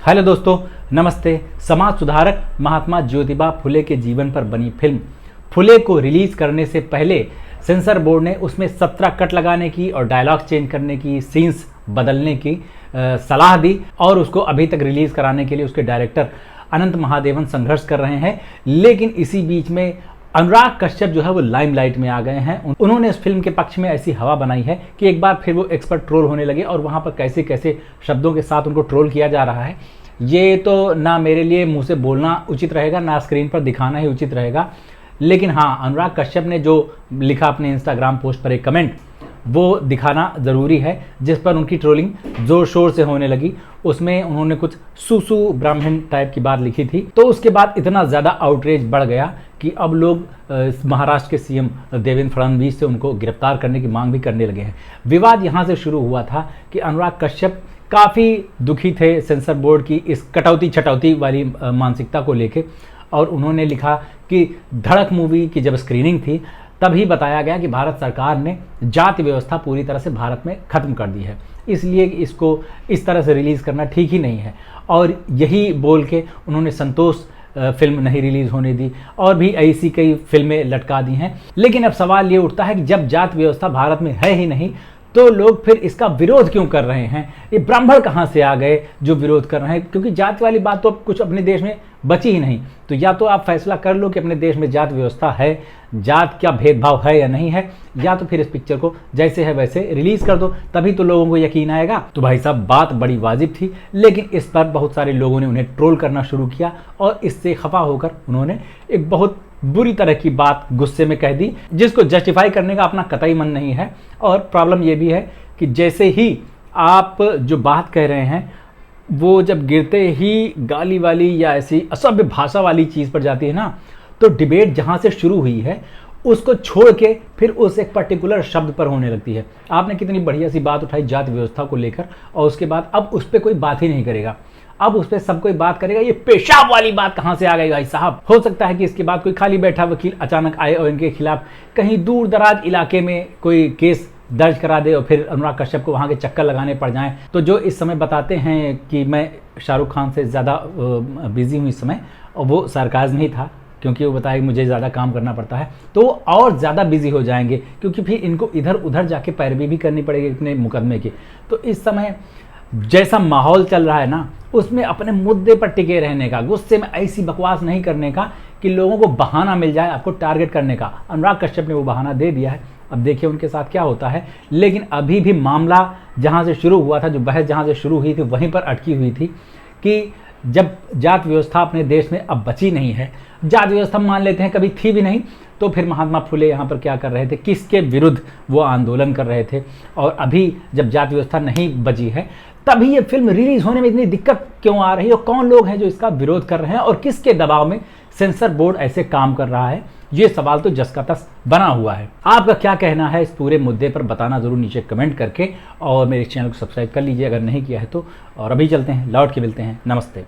Hello दोस्तों, नमस्ते। समाज सुधारक महात्मा ज्योतिबा फुले के जीवन पर बनी फिल्म फुले को रिलीज करने से पहले सेंसर बोर्ड ने उसमें 17 कट लगाने की और डायलॉग चेंज करने की, सीन्स बदलने की सलाह दी और उसको अभी तक रिलीज कराने के लिए उसके डायरेक्टर अनंत महादेवन संघर्ष कर रहे हैं। लेकिन इसी बीच में अनुराग कश्यप जो है वो लाइमलाइट में आ गए हैं। उन्होंने इस फिल्म के पक्ष में ऐसी हवा बनाई है कि एक बार फिर वो एक्सपर्ट ट्रोल होने लगे और वहाँ पर कैसे कैसे शब्दों के साथ उनको ट्रोल किया जा रहा है, ये तो ना मेरे लिए मुंह से बोलना उचित रहेगा ना स्क्रीन पर दिखाना ही उचित रहेगा। लेकिन हाँ, अनुराग कश्यप ने जो लिखा अपने इंस्टाग्राम पोस्ट पर एक कमेंट, वो दिखाना ज़रूरी है, जिस पर उनकी ट्रोलिंग ज़ोर शोर से होने लगी। उसमें उन्होंने कुछ सुसु ब्राह्मण टाइप की बात लिखी थी, तो उसके बाद इतना ज़्यादा आउटरीच बढ़ गया कि अब लोग महाराष्ट्र के सीएम देवेंद्र फडणवीस से उनको गिरफ्तार करने की मांग भी करने लगे हैं। विवाद यहाँ से शुरू हुआ था कि अनुराग कश्यप काफ़ी दुखी थे सेंसर बोर्ड की इस कटौती छटौती वाली मानसिकता को लेके, और उन्होंने लिखा कि धड़क मूवी की जब स्क्रीनिंग थी तभी बताया गया कि भारत सरकार ने जाति व्यवस्था पूरी तरह से भारत में ख़त्म कर दी है, इसलिए इसको इस तरह से रिलीज़ करना ठीक ही नहीं है। और यही बोल के उन्होंने संतोष फिल्म नहीं रिलीज़ होने दी और भी ऐसी कई फिल्में लटका दी हैं। लेकिन अब सवाल ये उठता है कि जब जाति व्यवस्था भारत में है ही नहीं तो लोग फिर इसका विरोध क्यों कर रहे हैं? ये ब्राह्मण कहाँ से आ गए जो विरोध कर रहे हैं? क्योंकि जाति वाली बात तो अब कुछ अपने देश में बची ही नहीं। तो या तो आप फैसला कर लो कि अपने देश में जाति व्यवस्था है, जात क्या भेदभाव है या नहीं है, या तो फिर इस पिक्चर को जैसे है वैसे रिलीज कर दो, तभी तो लोगों को यकीन आएगा। तो भाई साहब, बात बड़ी वाजिब थी, लेकिन इस पर बहुत सारे लोगों ने उन्हें ट्रोल करना शुरू किया और इससे खफा होकर उन्होंने एक बहुत बुरी तरह की बात गुस्से में कह दी, जिसको जस्टिफाई करने का अपना कतई मन नहीं है। और प्रॉब्लम ये भी है कि जैसे ही आप जो बात कह रहे हैं वो जब गिरते ही गाली वाली या ऐसी असभ्य भाषा वाली चीज़ पर जाती है ना, तो डिबेट जहाँ से शुरू हुई है उसको छोड़ के फिर उस एक पर्टिकुलर शब्द पर होने लगती है। आपने कितनी बढ़िया सी बात उठाई जाति व्यवस्था को लेकर, और उसके बाद अब उस पर कोई बात ही नहीं करेगा, अब उस पर सब कोई बात करेगा। ये पेशाब वाली बात कहाँ से आ गई भाई साहब? हो सकता है कि इसके बाद कोई खाली बैठा वकील अचानक आए और इनके खिलाफ कहीं दूर दराज इलाके में कोई केस दर्ज करा दे और फिर अनुराग कश्यप को वहाँ के चक्कर लगाने पड़ जाएं। तो जो इस समय बताते हैं कि मैं शाहरुख खान से ज़्यादा बिजी हूँ इस समय, और वो सरकाज़्म नहीं था, क्योंकि वो बताया कि मुझे ज़्यादा काम करना पड़ता है, तो वो और ज़्यादा बिजी हो जाएंगे, क्योंकि फिर इनको इधर उधर जाके पैरवी भी करनी पड़ेगी इतने मुकदमे की। तो इस समय जैसा माहौल चल रहा है ना, उसमें अपने मुद्दे पर टिके रहने का, गुस्से में ऐसी बकवास नहीं करने का कि लोगों को बहाना मिल जाए आपको टारगेट करने का। अनुराग कश्यप ने वो बहाना दे दिया है, अब देखिए उनके साथ क्या होता है। लेकिन अभी भी मामला जहाँ से शुरू हुआ था, जो बहस जहाँ से शुरू हुई थी वहीं पर अटकी हुई थी कि जब जाति व्यवस्था अपने देश में अब बची नहीं है, जाति व्यवस्था मान लेते हैं कभी थी भी नहीं, तो फिर महात्मा फुले यहाँ पर क्या कर रहे थे, किसके विरुद्ध वो आंदोलन कर रहे थे? और अभी जब जाति व्यवस्था नहीं बची है तभी ये फिल्म रिलीज होने में इतनी दिक्कत क्यों आ रही है, और कौन लोग हैं जो इसका विरोध कर रहे हैं, और किसके दबाव में सेंसर बोर्ड ऐसे काम कर रहा है? ये सवाल तो जस का तस बना हुआ है। आपका क्या कहना है इस पूरे मुद्दे पर बताना जरूर नीचे कमेंट करके, और मेरे चैनल को सब्सक्राइब कर लीजिए अगर नहीं किया है तो। और अभी चलते हैं, लौट के मिलते हैं। नमस्ते।